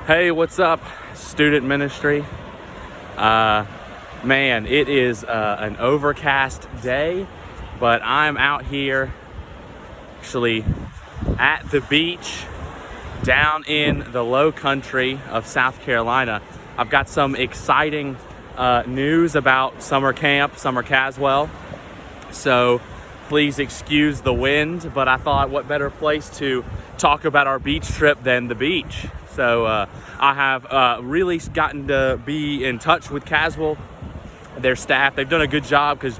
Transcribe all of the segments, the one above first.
Hey, what's up, student ministry? Man, it is an overcast day, but I'm out here actually at the beach down in the low country of South Carolina. I've got some exciting news about summer camp, Summer Caswell. So please excuse the wind, but I thought what better place to talk about our beach trip than the beach. So I have really gotten to be in touch with Caswell, their staff. They've done a good job because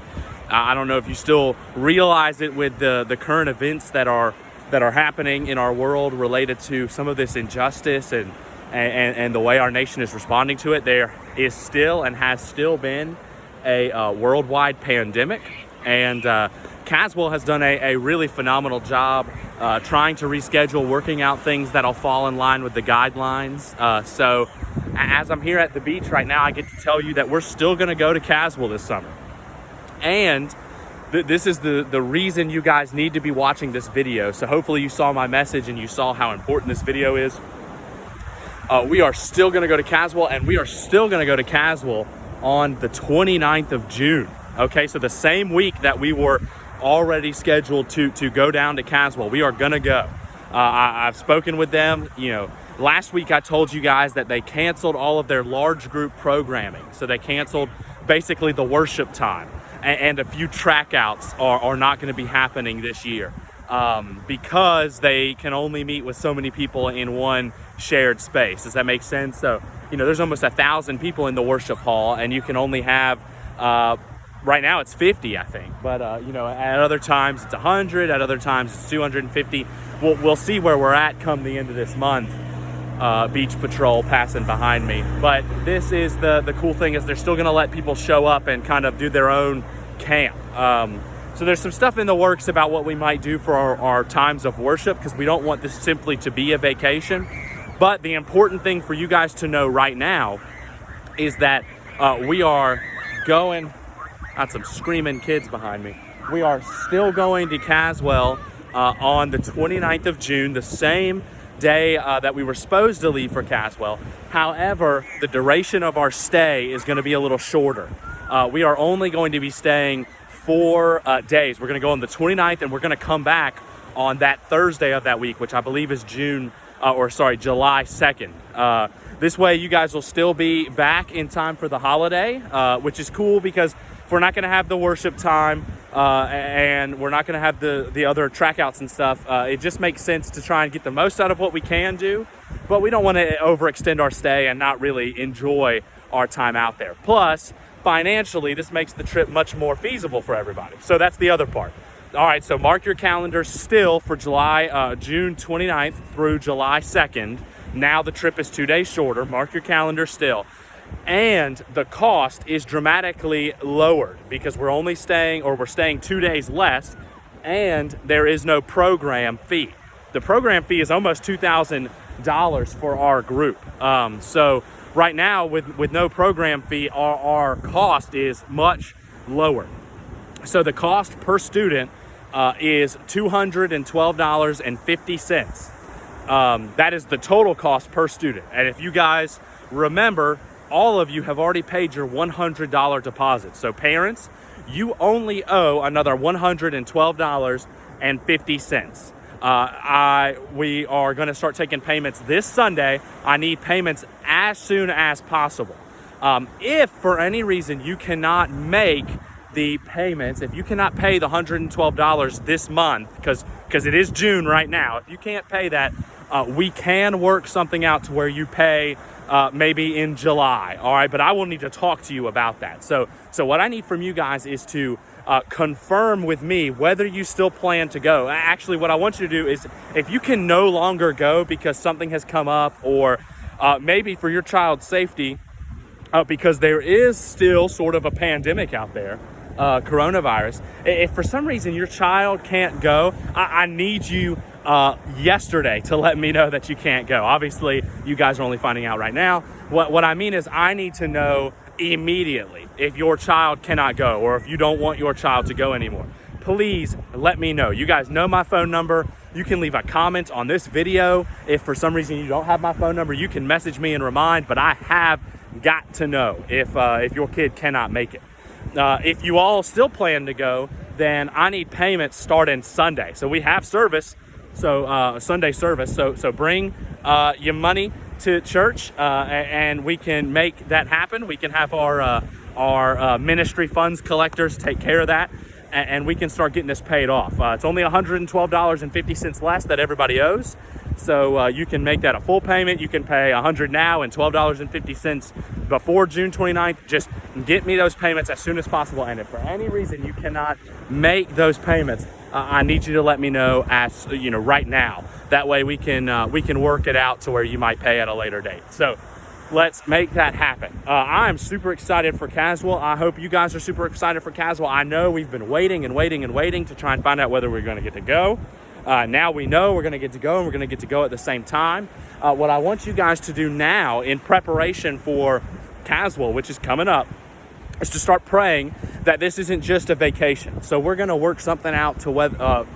I don't know if you still realize it with the current events that are happening in our world related to some of this injustice and the way our nation is responding to it. There is still and has still been a worldwide pandemic, and Caswell has done a really phenomenal job trying to reschedule, working out things that'll fall in line with the guidelines. So as I'm here at the beach right now, I get to tell you that we're still going to go to Caswell this summer. And this is the reason you guys need to be watching this video. So hopefully you saw my message and you saw how important this video is. We are still going to go to Caswell, and we are still going to go to Caswell on the 29th of June. Okay, so the same week that we were already scheduled to go down to Caswell, we are gonna go. I've spoken with them. Last week I told you guys that they canceled all of their large group programming. So they canceled basically the worship time, and a few track outs are not going to be happening this year because they can only meet with so many people in one shared space. Does that make sense? So there's almost 1,000 people in the worship hall, and you can only have right now it's 50, I think, but at other times it's 100, at other times it's 250. We'll see where we're at come the end of this month. Beach Patrol passing behind me, but this is the cool thing is they're still going to let people show up and kind of do their own camp. So there's some stuff in the works about what we might do for our times of worship, because we don't want this simply to be a vacation. But the important thing for you guys to know right now is that we are going. Got some screaming kids behind me. We are still going to Caswell on the 29th of June, the same day that we were supposed to leave for Caswell. However, the duration of our stay is going to be a little shorter. We are only going to be staying 4 days. We're going to go on the 29th, and we're going to come back on that Thursday of that week, which I believe is July 2nd. This way you guys will still be back in time for the holiday, which is cool, because if we're not going to have the worship time and we're not going to have the other track outs and stuff, it just makes sense to try and get the most out of what we can do, but we don't want to overextend our stay and not really enjoy our time out there. Plus, financially, this makes the trip much more feasible for everybody. So that's the other part. All right, so mark your calendars still for June 29th through July 2nd. Now the trip is 2 days shorter. Mark your calendar still. And the cost is dramatically lowered because we're staying 2 days less, and there is no program fee. The program fee is almost $2,000 for our group. So right now with no program fee, our cost is much lower. So the cost per student is $212.50. That is the total cost per student. And if you guys remember, all of you have already paid your $100 deposit. So parents, you only owe another $112.50. We are going to start taking payments this Sunday. I need payments as soon as possible. If for any reason you cannot make the payments, if you cannot pay the $112 this month, because it is June right now, if you can't pay that, we can work something out to where you pay maybe in July. All right, but I will need to talk to you about that. So what I need from you guys is to confirm with me whether you still plan to go. Actually, what I want you to do is, if you can no longer go because something has come up, or maybe for your child's safety, because there is still sort of a pandemic out there, coronavirus. If for some reason your child can't go, I need you yesterday to let me know that you can't go. Obviously, you guys are only finding out right now. What I mean is, I need to know immediately if your child cannot go, or if you don't want your child to go anymore. Please let me know. You guys know my phone number. You can leave a comment on this video. If for some reason you don't have my phone number, you can message me and remind, but I have got to know if your kid cannot make it. If you all still plan to go, then I need payments starting Sunday. So we have service, so Sunday service. So bring your money to church, and we can make that happen. We can have our ministry funds collectors take care of that, and we can start getting this paid off. It's only $112.50 less that everybody owes. So you can make that a full payment. You can pay $100 now and $12.50 before June 29th. Just get me those payments as soon as possible. And if for any reason you cannot make those payments, I need you to let me know right now. That way we can work it out to where you might pay at a later date. So let's make that happen. I'm super excited for Caswell. I hope you guys are super excited for Caswell. I know we've been waiting to try and find out whether we're going to get to go. Now we know we're going to get to go, and we're going to get to go at the same time. What I want you guys to do now in preparation for Caswell, which is coming up, is to start praying that this isn't just a vacation. So we're going to work something out to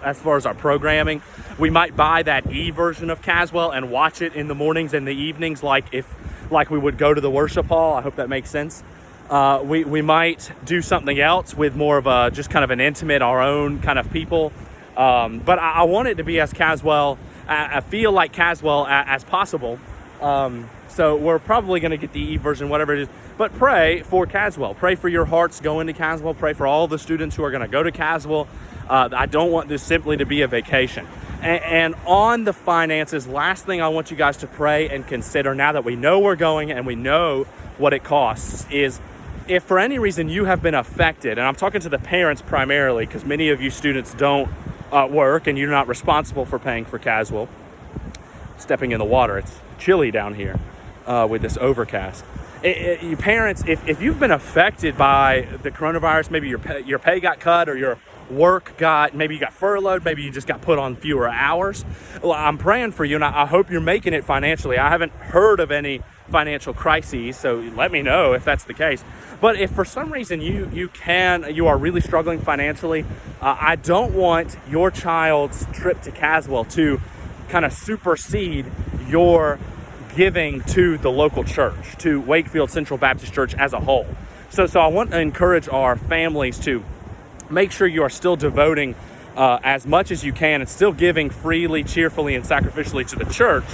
as far as our programming. We might buy that version of Caswell and watch it in the mornings and the evenings, like we would go to the worship hall. I hope that makes sense. We might do something else with more of just kind of an intimate, our own kind of people. But I want it to be as Caswell, I feel like Caswell as possible. So we're probably going to get the version, whatever it is. But pray for Caswell. Pray for your hearts going to Caswell. Pray for all the students who are going to go to Caswell. I don't want this simply to be a vacation. And on the finances, last thing I want you guys to pray and consider, now that we know we're going and we know what it costs, is if for any reason you have been affected, and I'm talking to the parents primarily, because many of you students don't work and you're not responsible for paying for Caswell. Stepping in the water, it's chilly down here with this overcast. You parents, if you've been affected by the coronavirus, maybe your pay got cut, or your work maybe you got furloughed, maybe you just got put on fewer hours. Well, I'm praying for you, and I hope you're making it financially. I haven't heard of any financial crises, so let me know if that's the case. But if for some reason you are really struggling financially, I don't want your child's trip to Caswell to kind of supersede your giving to the local church, to Wakefield Central Baptist Church as a whole. So I want to encourage our families to make sure you are still devoting as much as you can and still giving freely, cheerfully, and sacrificially to the church,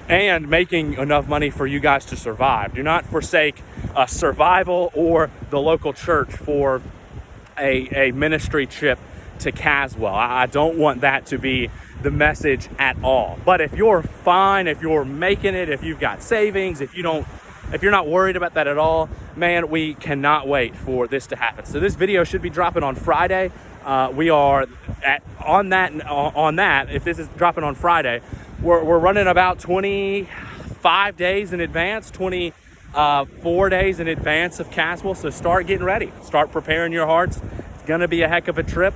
and making enough money for you guys to survive. Do not forsake survival or the local church for a ministry trip to Caswell. I don't want that to be the message at all. But if you're fine, if you're making it, if you've got savings, if you're not worried about that at all, man, we cannot wait for this to happen. So this video should be dropping on Friday. We are on that. If this is dropping on Friday, we're running about 25 days in advance, 24 days in advance of Caswell. So start getting ready. Start preparing your hearts. It's gonna be a heck of a trip.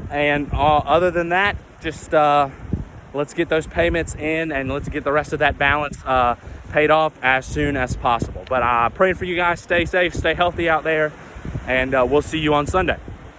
And other than that, just let's get those payments in, and let's get the rest of that balance paid off as soon as possible. But praying for you guys. Stay safe, stay healthy out there, and we'll see you on Sunday.